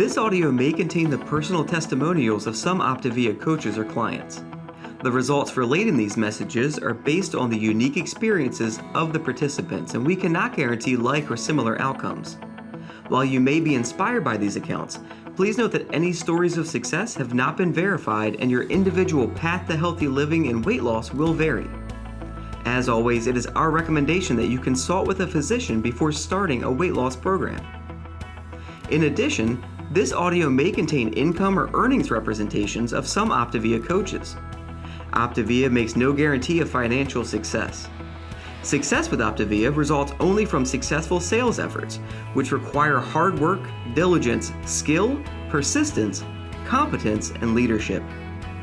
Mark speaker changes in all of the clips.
Speaker 1: This audio may contain the personal testimonials of some Optavia coaches or clients. The results relating these messages are based on the unique experiences of the participants, and we cannot guarantee like or similar outcomes. While you may be inspired by these accounts, please note that any stories of success have not been verified, and your individual path to healthy living and weight loss will vary. As always, it is our recommendation that you consult with a physician before starting a weight loss program. In addition, this audio may contain income or earnings representations of some Optavia coaches. Optavia makes no guarantee of financial success. Success with Optavia results only from successful sales efforts, which require hard work, diligence, skill, persistence, competence, and leadership.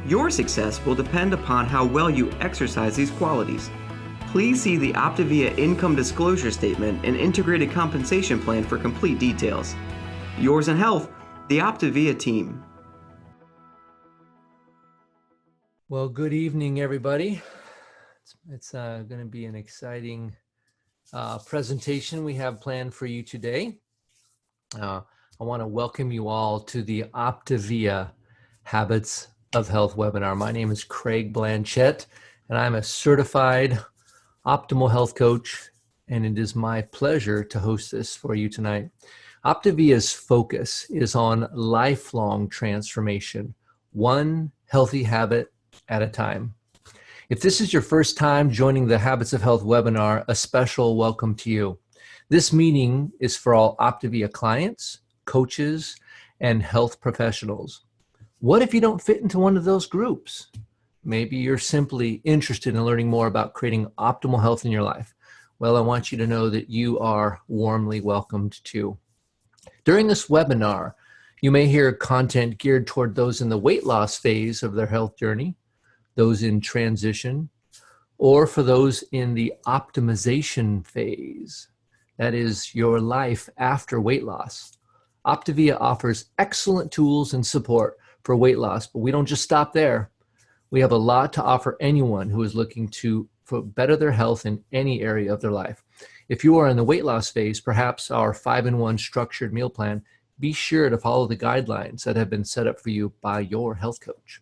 Speaker 1: Your success will depend upon how well you exercise these qualities. Please see the Optavia Income Disclosure Statement and Integrated Compensation Plan for complete details. Yours in health, the Optavia team.
Speaker 2: Well, good evening, everybody. It's going to be an exciting presentation we have planned for you today. I want to welcome you all to the Optavia Habits of Health webinar. My name is Craig Blanchette, and I'm a certified optimal health coach, and it is my pleasure to host this for you tonight. Optavia's focus is on lifelong transformation, one healthy habit at a time. If this is your first time joining the Habits of Health webinar, a special welcome to you. This meeting is for all Optavia clients, coaches, and health professionals. What if you don't fit into one of those groups? Maybe you're simply interested in learning more about creating optimal health in your life. Well, I want you to know that you are warmly welcomed too. During this webinar, you may hear content geared toward those in the weight loss phase of their health journey, those in transition, or for those in the optimization phase. That is your life after weight loss. Optavia offers excellent tools and support for weight loss, but we don't just stop there. We have a lot to offer anyone who is looking to better their health in any area of their life. If you are in the weight loss phase, perhaps our 5-in-1 structured meal plan, be sure to follow the guidelines that have been set up for you by your health coach.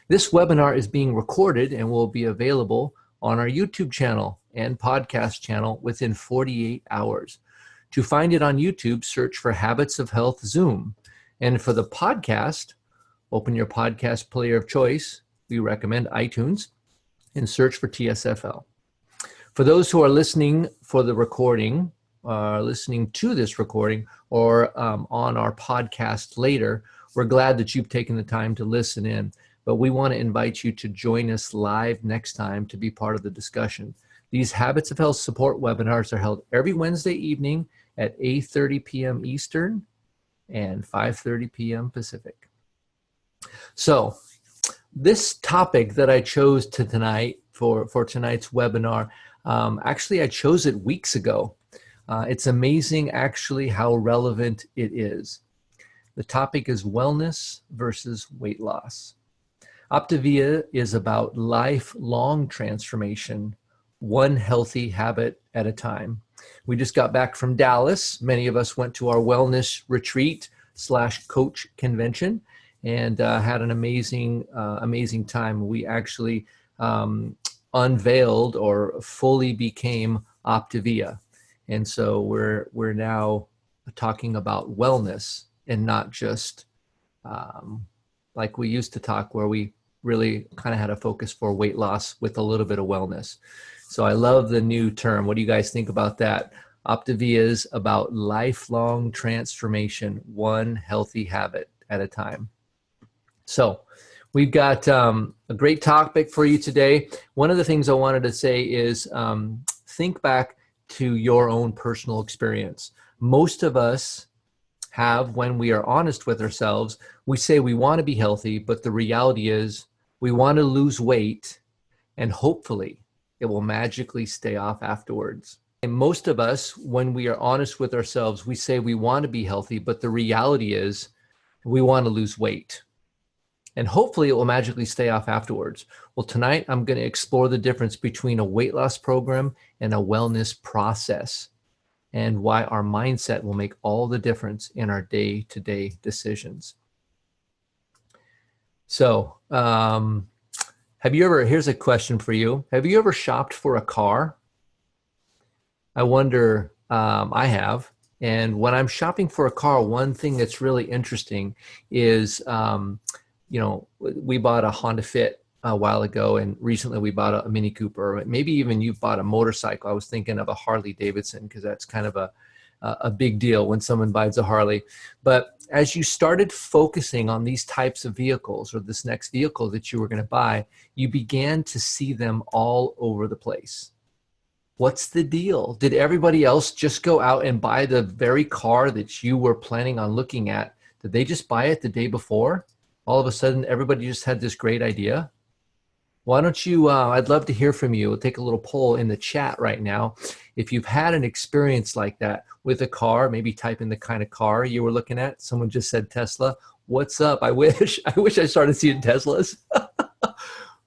Speaker 2: This webinar is being recorded and will be available on our YouTube channel and podcast channel within 48 hours. To find it on YouTube, search for Habits of Health Zoom. And for the podcast, open your podcast player of choice. We recommend iTunes, and search for TSFL. For those who are listening for the recording, listening to this recording, or on our podcast later, we're glad that you've taken the time to listen in. But we want to invite you to join us live next time to be part of the discussion. These Habits of Health support webinars are held every Wednesday evening at 8:30 p.m. Eastern and 5:30 p.m. Pacific. So this topic that I chose tonight for tonight's webinar, actually I chose it weeks ago. It's amazing actually how relevant it is. The topic is wellness versus weight loss. Optavia is about lifelong transformation, one healthy habit at a time. We just got back from Dallas. Many of us went to our wellness retreat / coach convention and had an amazing time. We actually unveiled or fully became Optavia. And so we're now talking about wellness and not just like we used to talk, where we really kind of had a focus for weight loss with a little bit of wellness. So I love the new term. What do you guys think about that? Optavia is about lifelong transformation, one healthy habit at a time. So we've got a great topic for you today. One of the things I wanted to say is think back to your own personal experience. Most of us have, when we are honest with ourselves, we say we want to be healthy, but the reality is we want to lose weight, and hopefully it will magically stay off afterwards. And most of us, when we are honest with ourselves, we say we want to be healthy, but the reality is we want to lose weight. And hopefully it will magically stay off afterwards. Well, tonight I'm going to explore the difference between a weight loss program and a wellness process. and why our mindset will make all the difference in our day-to-day decisions. So, here's a question for you. Have you ever shopped for a car? I wonder, I have. And when I'm shopping for a car, one thing that's really interesting is, we bought a Honda Fit a while ago, and recently we bought a Mini Cooper. Maybe even you've bought a motorcycle. I was thinking of a Harley Davidson because that's kind of a big deal when someone buys a Harley. But as you started focusing on these types of vehicles or this next vehicle that you were going to buy, you began to see them all over the place. What's the deal? Did everybody else just go out and buy the very car that you were planning on looking at? Did they just buy it the day before? All of a sudden, everybody just had this great idea. Why don't you, I'd love to hear from you. We'll take a little poll in the chat right now. If you've had an experience like that with a car, maybe type in the kind of car you were looking at. Someone just said Tesla. What's up? I wish I started seeing Teslas.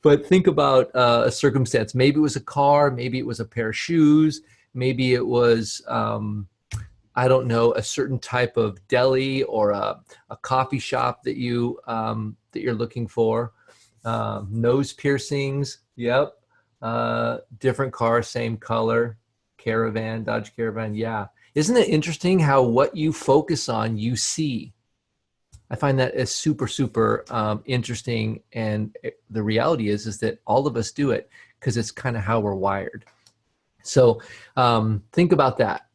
Speaker 2: But think about a circumstance. Maybe it was a car, maybe it was a pair of shoes, maybe it was, I don't know, a certain type of deli or a coffee shop that you're looking for. Nose piercings, yep. Different car, same color. Caravan, Dodge Caravan, yeah. Isn't it interesting how what you focus on, you see? I find that is super, super interesting. And the reality is that all of us do it because it's kind of how we're wired. So think about that.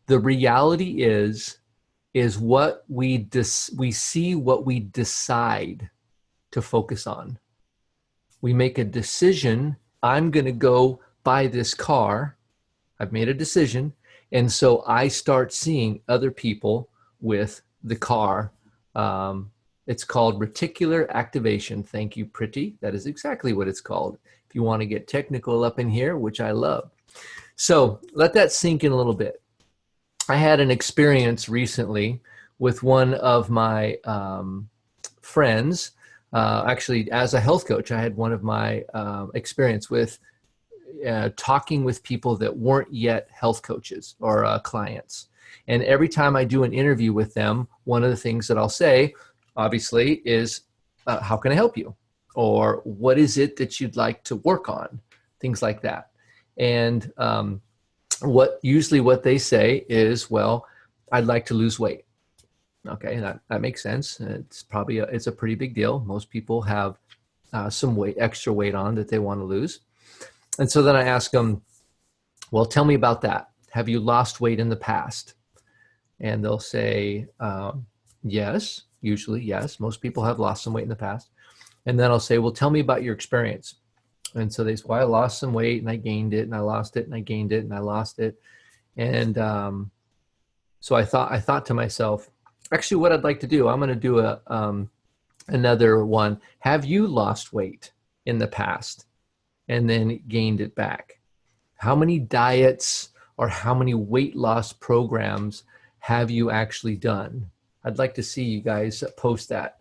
Speaker 2: The reality is what we see what we decide to focus on. We make a decision. I'm going to go buy this car. I've made a decision. And so I start seeing other people with the car. It's called reticular activation. Thank you, Pretty. That is exactly what it's called. If you want to get technical up in here, which I love. So let that sink in a little bit. I had an experience recently with one of my friends. Actually, as a health coach, I had one of my experience with talking with people that weren't yet health coaches or clients. And every time I do an interview with them, one of the things that I'll say, obviously, is how can I help you? Or what is it that you'd like to work on? Things like that. And what they say is, well, I'd like to lose weight. Okay, that makes sense. It's probably it's a pretty big deal. Most people have some extra weight on that they want to lose. And so then I ask them, well, tell me about that. Have you lost weight in the past? And they'll say, yes, usually yes. Most people have lost some weight in the past. And then I'll say, well, tell me about your experience. And so they say, well, I lost some weight and I gained it and I lost it and I gained it and I lost it. And so I thought to myself, actually what I'd like to do, I'm going to do another one. Have you lost weight in the past and then gained it back? How many diets or how many weight loss programs have you actually done? I'd like to see you guys post that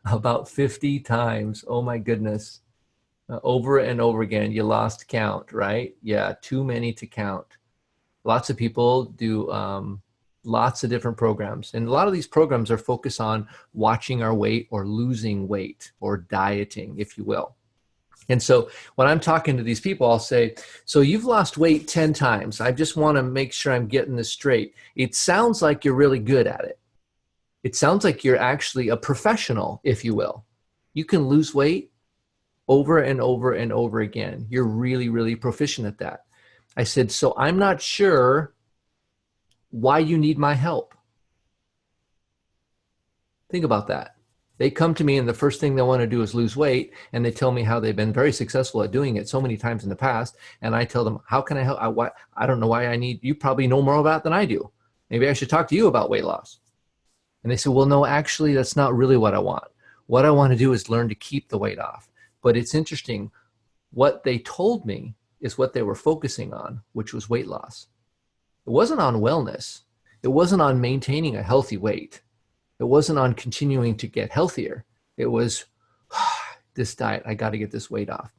Speaker 2: about 50 times. Oh my goodness. Over and over again. You lost count, right? Yeah, too many to count. Lots of people do lots of different programs. And a lot of these programs are focused on watching our weight or losing weight or dieting, if you will. And so when I'm talking to these people, I'll say, so you've lost weight 10 times. I just want to make sure I'm getting this straight. It sounds like you're really good at it. It sounds like you're actually a professional, if you will. You can lose weight over and over and over again. You're really, really proficient at that. I said, so I'm not sure why you need my help. Think about that. They come to me and the first thing they want to do is lose weight. And they tell me how they've been very successful at doing it so many times in the past. And I tell them, how can I help? I don't know why I need, you probably know more about it than I do. Maybe I should talk to you about weight loss. And they say, well, no, actually, that's not really what I want. What I want to do is learn to keep the weight off. But it's interesting. What they told me is what they were focusing on, which was weight loss. It wasn't on wellness. It wasn't on maintaining a healthy weight. It wasn't on continuing to get healthier. It was this diet, I got to get this weight off.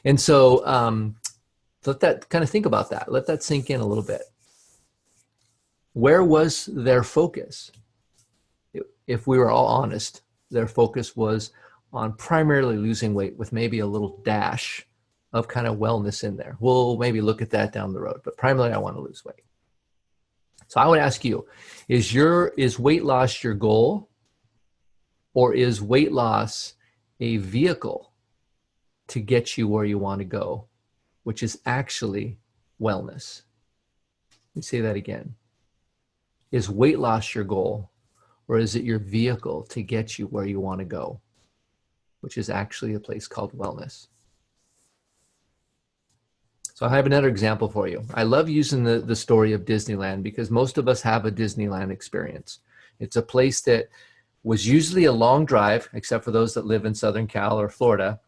Speaker 2: And so let that kind of think about that. Let that sink in a little bit. Where was their focus? If we were all honest, their focus was on primarily losing weight with maybe a little dash of kind of wellness in there. We'll maybe look at that down the road, but primarily I want to lose weight. So I would ask you, is weight loss your goal, or is weight loss a vehicle to get you where you want to go, which is actually wellness? Let me say that again. Is weight loss your goal, or is it your vehicle to get you where you want to go, which is actually a place called wellness? So I have another example for you. I love using the story of Disneyland because most of us have a Disneyland experience. It's a place that was usually a long drive, except for those that live in Southern Cal or Florida.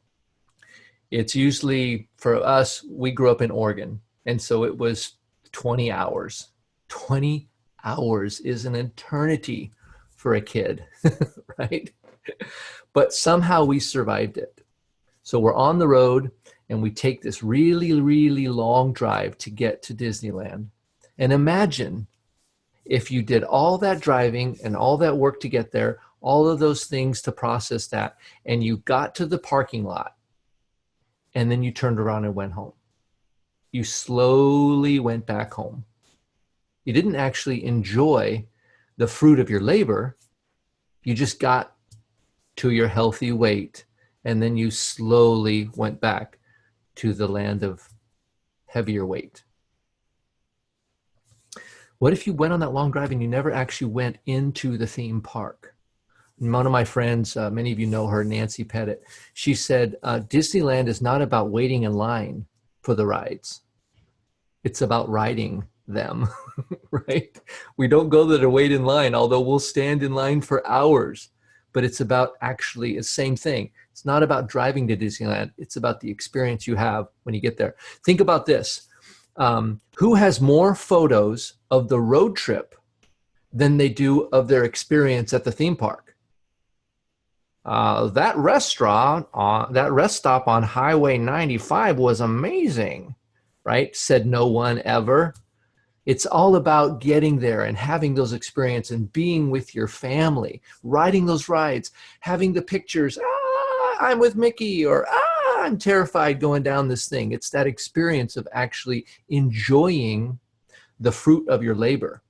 Speaker 2: It's usually, for us, we grew up in Oregon, and so it was 20 hours. 20 hours is an eternity for a kid, right? But somehow we survived it. So we're on the road and we take this really, really long drive to get to Disneyland. And imagine if you did all that driving and all that work to get there, all of those things to process that, and you got to the parking lot and then you turned around and went home. You slowly went back home. You didn't actually enjoy the fruit of your labor. You just got to your healthy weight, and then you slowly went back to the land of heavier weight. What if you went on that long drive and you never actually went into the theme park? One of my friends, many of you know her, Nancy Pettit, she said, Disneyland is not about waiting in line for the rides. It's about riding them, right? We don't go there to wait in line, although we'll stand in line for hours. But it's about actually the same thing. It's not about driving to Disneyland. It's about the experience you have when you get there. Think about this. Who has more photos of the road trip than they do of their experience at the theme park? That rest stop on Highway 95 was amazing, right? Said no one ever. It's all about getting there and having those experiences and being with your family, riding those rides, having the pictures, I'm with Mickey, or I'm terrified going down this thing. It's that experience of actually enjoying the fruit of your labor.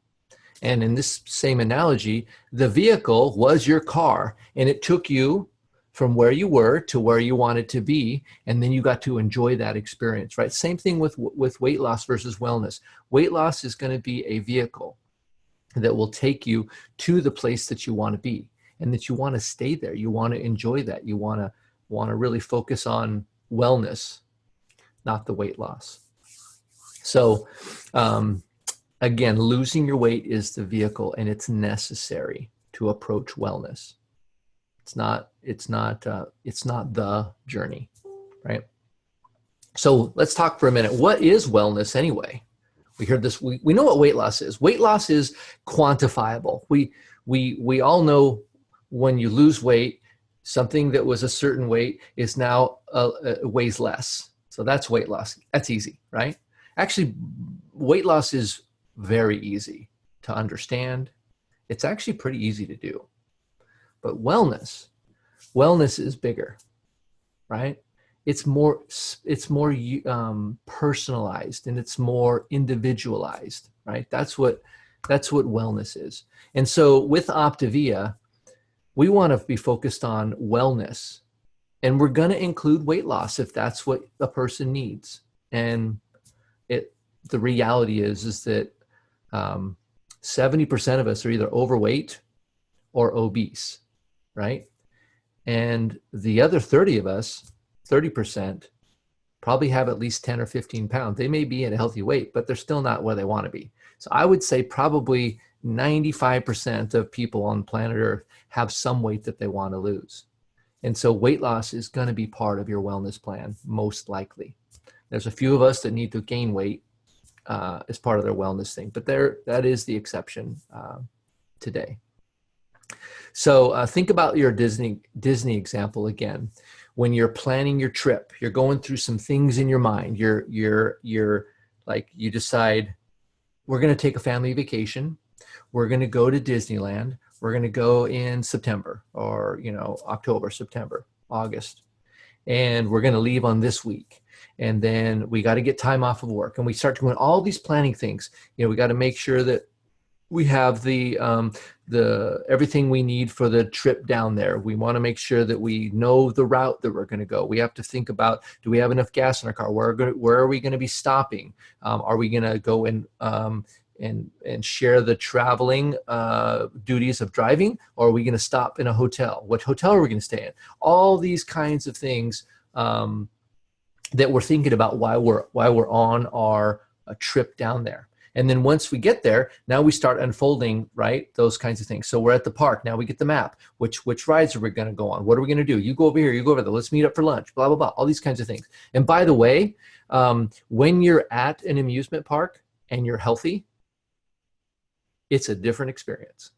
Speaker 2: And in this same analogy, the vehicle was your car, and it took you from where you were to where you wanted to be, and then you got to enjoy that experience, right? Same thing with weight loss versus wellness. Weight loss is going to be a vehicle that will take you to the place that you want to be, and that you want to stay there. You want to enjoy that. You want to really focus on wellness, not the weight loss. So again, losing your weight is the vehicle, and it's necessary to approach wellness. It's not the journey, right? So let's talk for a minute. What is wellness anyway? We heard this. We know what weight loss is. Weight loss is quantifiable. We all know when you lose weight, something that was a certain weight is now weighs less. So that's weight loss. That's easy, right? Actually, weight loss is very easy to understand. It's actually pretty easy to do. But wellness is bigger, right? It's more personalized, and it's more individualized, right? That's what wellness is. And so with Optavia, we want to be focused on wellness, and we're going to include weight loss if that's what a person needs. And the reality is that 70% of us are either overweight or obese, right? And the other 30%, probably have at least 10 or 15 pounds. They may be at a healthy weight, but they're still not where they want to be. So I would say probably 95% of people on planet Earth have some weight that they want to lose. And so weight loss is going to be part of your wellness plan, most likely. There's a few of us that need to gain weight as part of their wellness thing, but that is the exception today. So think about your Disney example again. When you're planning your trip, you're going through some things in your mind. You're like, you decide, we're going to take a family vacation. We're going to go to Disneyland. We're going to go in September or, October, September, August. And we're going to leave on this week. And then we got to get time off of work. And we start doing all these planning things. We got to make sure that we have the everything we need for the trip down there. We want to make sure that we know the route that we're going to go. We have to think about, do we have enough gas in our car? Where are we going to be stopping? Are we going to go and share the traveling duties of driving, or are we going to stop in a hotel? What hotel are we going to stay in? All these kinds of things that we're thinking about while we're on our trip down there. And then once we get there, now we start unfolding, right? Those kinds of things. So we're at the park. Now we get the map. Which rides are we going to go on? What are we going to do? You go over here, you go over there. Let's meet up for lunch, blah, blah, blah. All these kinds of things. And by the way, when you're at an amusement park and you're healthy, it's a different experience.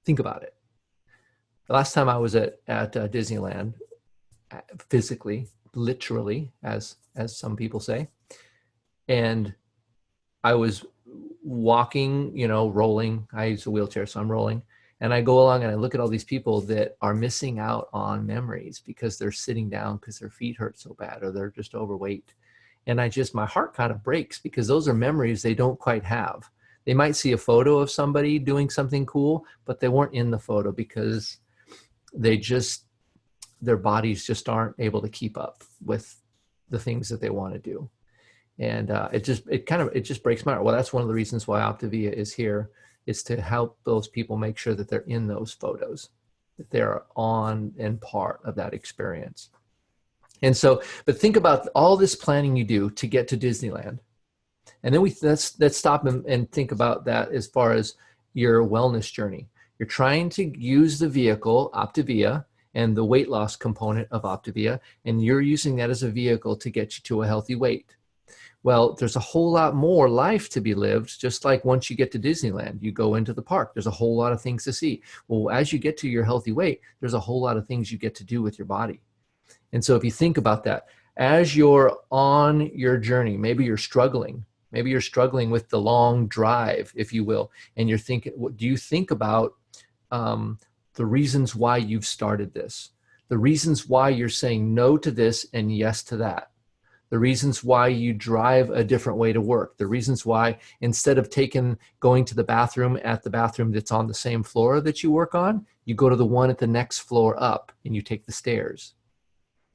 Speaker 2: Think about it. The last time I was at Disneyland, physically, literally, as some people say, and I was walking, rolling. I use a wheelchair, so I'm rolling. And I go along and I look at all these people that are missing out on memories because they're sitting down because their feet hurt so bad or they're just overweight. And my heart kind of breaks because those are memories they don't quite have. They might see a photo of somebody doing something cool, but they weren't in the photo because their bodies just aren't able to keep up with the things that they want to do. And it just breaks my heart. Well, that's one of the reasons why Optavia is here, is to help those people make sure that they're in those photos, that they're on and part of that experience. And so, but think about all this planning you do to get to Disneyland. And then let's stop and think about that as far as your wellness journey. You're trying to use the vehicle, Optavia, and the weight loss component of Optavia, and you're using that as a vehicle to get you to a healthy weight. Well, there's a whole lot more life to be lived, just like once you get to Disneyland, you go into the park, there's a whole lot of things to see. Well, as you get to your healthy weight, there's a whole lot of things you get to do with your body. And so if you think about that, as you're on your journey, maybe you're struggling with the long drive, if you will, and you're thinking, do you think about the reasons why you've started this, the reasons why you're saying no to this and yes to that? The reasons why you drive a different way to work, the reasons why instead of going to the bathroom at the bathroom that's on the same floor that you work on, you go to the one at the next floor up and you take the stairs.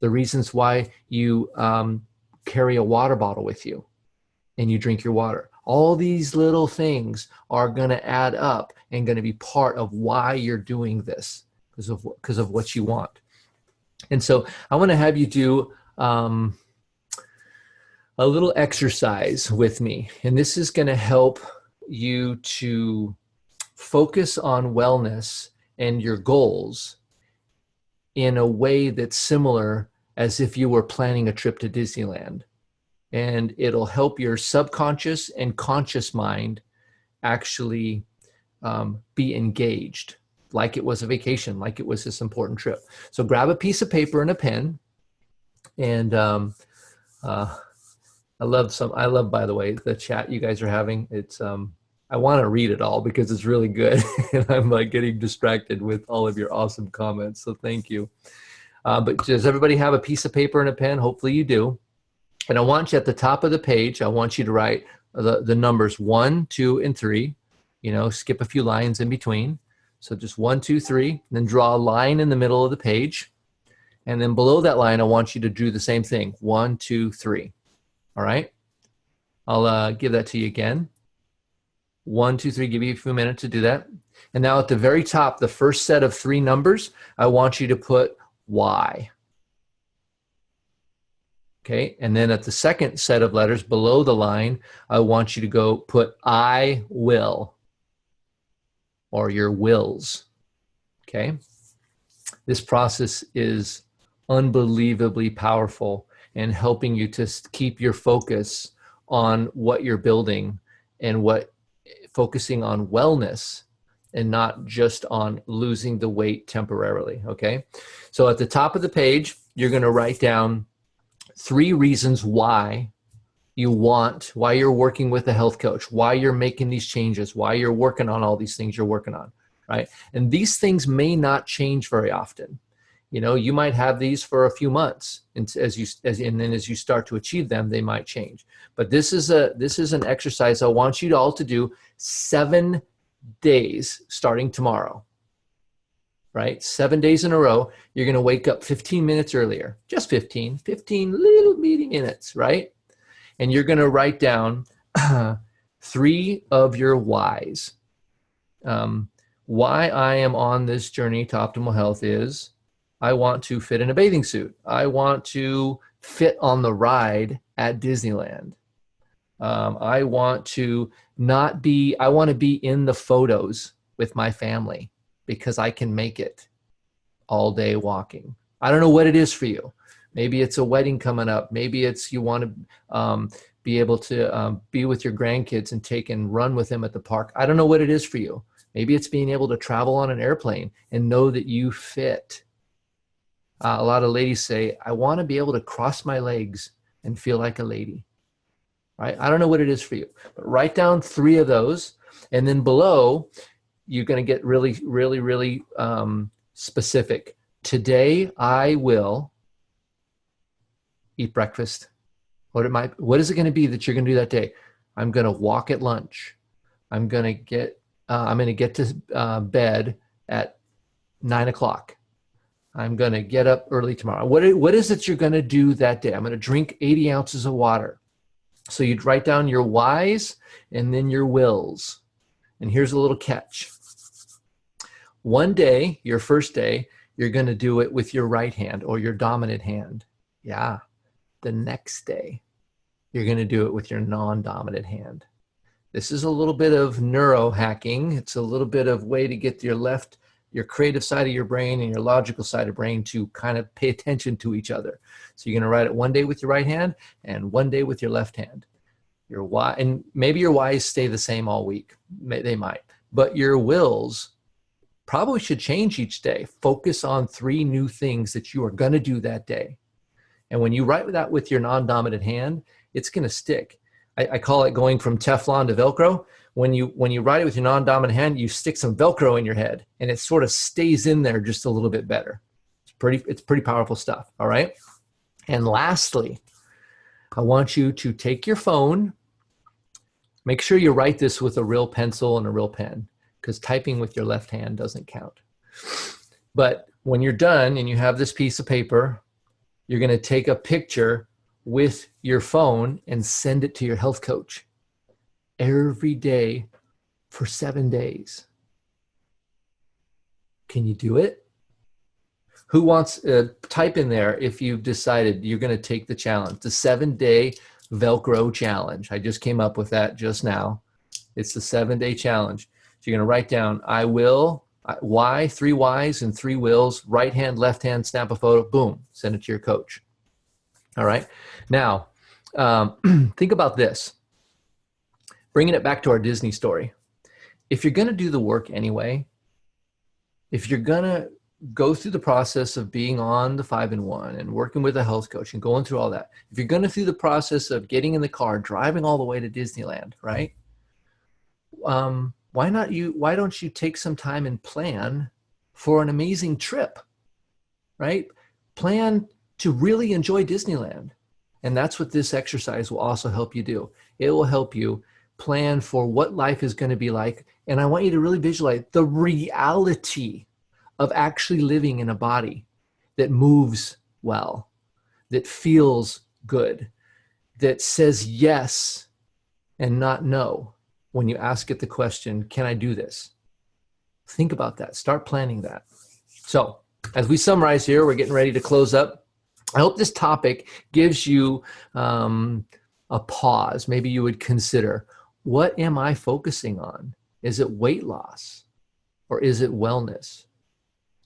Speaker 2: The reasons why you carry a water bottle with you and you drink your water. All these little things are going to add up and going to be part of why you're doing this because of what you want. And so I want to have you do a little exercise with me, and this is going to help you to focus on wellness and your goals in a way that's similar as if you were planning a trip to Disneyland. And it'll help your subconscious and conscious mind actually be engaged, like it was a vacation, like it was this important trip. So grab a piece of paper and a pen, and I love, by the way, the chat you guys are having. It's, I want to read it all because it's really good. And I'm like getting distracted with all of your awesome comments. So thank you. But does everybody have a piece of paper and a pen? Hopefully you do. And I want you at the top of the page, I want you to write the numbers 1, 2, and 3, skip a few lines in between. So just 1, 2, 3, and then draw a line in the middle of the page. And then below that line, I want you to do the same thing. 1, 2, 3. All right, I'll give that to you again. 1, 2, 3, give you a few minutes to do that. And now at the very top, the first set of 3 numbers, I want you to put Y. Okay, and then at the second set of letters below the line, I want you to go put I will, or your wills. Okay, this process is unbelievably powerful and helping you to keep your focus on what you're building and focusing on wellness and not just on losing the weight temporarily, okay? So at the top of the page, you're gonna write down 3 reasons why you want, why you're working with a health coach, why you're making these changes, why you're working on all these things you're working on, right? And these things may not change very often. You know, you might have these for a few months, and then as you start to achieve them, they might change. But this is an exercise I want you all to do 7 days starting tomorrow. Right? 7 days in a row, you're going to wake up 15 minutes earlier, just 15 little bitty minutes, right? And you're going to write down 3 of your whys. Why I am on this journey to optimal health is I want to fit in a bathing suit. I want to fit on the ride at Disneyland. I want to be in the photos with my family because I can make it all day walking. I don't know what it is for you. Maybe it's a wedding coming up. Maybe it's you want to be able to be with your grandkids and take and run with them at the park. I don't know what it is for you. Maybe it's being able to travel on an airplane and know that you fit. A lot of ladies say, I want to be able to cross my legs and feel like a lady. Right? I don't know what it is for you, but write down 3 of those. And then below, you're going to get really, really, really specific. Today, I will eat breakfast. What is it going to be that you're going to do that day? I'm going to walk at lunch. I'm going to get to bed at 9 o'clock. I'm going to get up early tomorrow. What is it you're going to do that day? I'm going to drink 80 ounces of water. So you'd write down your whys and then your wills. And here's a little catch. One day, your first day, you're going to do it with your right hand or your dominant hand. Yeah. The next day, you're going to do it with your non-dominant hand. This is a little bit of neuro hacking. It's a little bit of way to get your creative side of your brain and your logical side of brain to kind of pay attention to each other. So you're going to write it one day with your right hand and one day with your left hand. Your why, and maybe your whys stay the same all week. They might, but your wills probably should change each day. Focus on 3 new things that you are going to do that day. And when you write that with your non-dominant hand, it's going to stick. I call it going from Teflon to Velcro. When you write it with your non-dominant hand, you stick some Velcro in your head and it sort of stays in there just a little bit better. It's pretty powerful stuff. All right. And lastly, I want you to take your phone. Make sure you write this with a real pencil and a real pen, because typing with your left hand doesn't count. But when you're done and you have this piece of paper, you're going to take a picture with your phone and send it to your health coach every day for 7 days. Can you do it? Who wants type in there if you've decided you're going to take the challenge, the 7-day Velcro challenge. I just came up with that just now. It's the 7-day challenge. So you're going to write down, I will, why, 3 whys and 3 wills, right hand, left hand, snap a photo, boom, send it to your coach. All right. Now, think about this. Bringing it back to our Disney story. If you're going to do the work anyway, if you're going to go through the process of being on the 5-in-1 and working with a health coach and going through all that, if you're going to through the process of getting in the car, driving all the way to Disneyland, right? Why don't you take some time and plan for an amazing trip, right? Plan to really enjoy Disneyland. And that's what this exercise will also help you do. It will help you plan for what life is going to be like. And I want you to really visualize the reality of actually living in a body that moves well, that feels good, that says yes and not no when you ask it the question, can I do this? Think about that. Start planning that. So as we summarize here, we're getting ready to close up. I hope this topic gives you a pause. Maybe you would consider, what am I focusing on? Is it weight loss or is it wellness?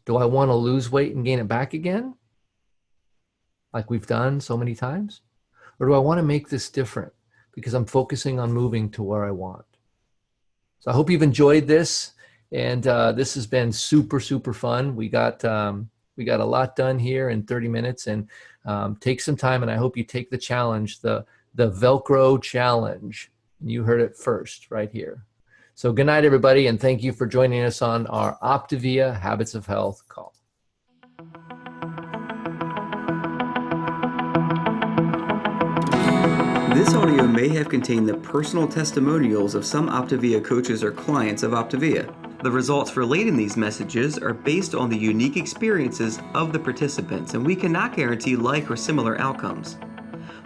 Speaker 2: Do I want to lose weight and gain it back again, like we've done so many times? Or do I want to make this different because I'm focusing on moving to where I want? So I hope you've enjoyed this. And this has been super, super fun. We got a lot done here in 30 minutes, and take some time. And I hope you take the challenge, the the Velcro Challenge. You heard it first right here. So good night, everybody, and thank you for joining us on our Optavia Habits of Health call.
Speaker 1: This audio may have contained the personal testimonials of some Optavia coaches or clients of Optavia. The results relayed in these messages are based on the unique experiences of the participants, and we cannot guarantee like or similar outcomes.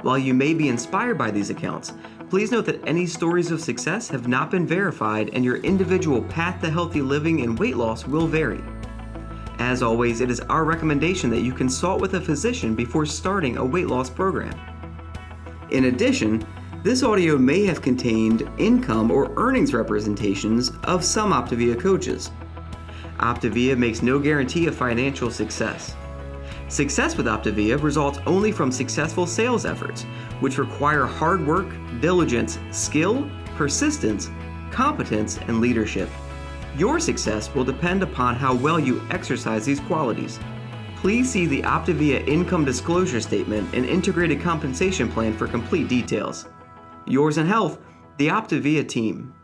Speaker 1: While you may be inspired by these accounts, please note that any stories of success have not been verified, and your individual path to healthy living and weight loss will vary. As always, it is our recommendation that you consult with a physician before starting a weight loss program. In addition, this audio may have contained income or earnings representations of some Optavia coaches. Optavia makes no guarantee of financial success. Success with Optavia results only from successful sales efforts, which require hard work, diligence, skill, persistence, competence, and leadership. Your success will depend upon how well you exercise these qualities. Please see the Optavia Income Disclosure Statement and Integrated Compensation Plan for complete details. Yours in health, the Optavia team.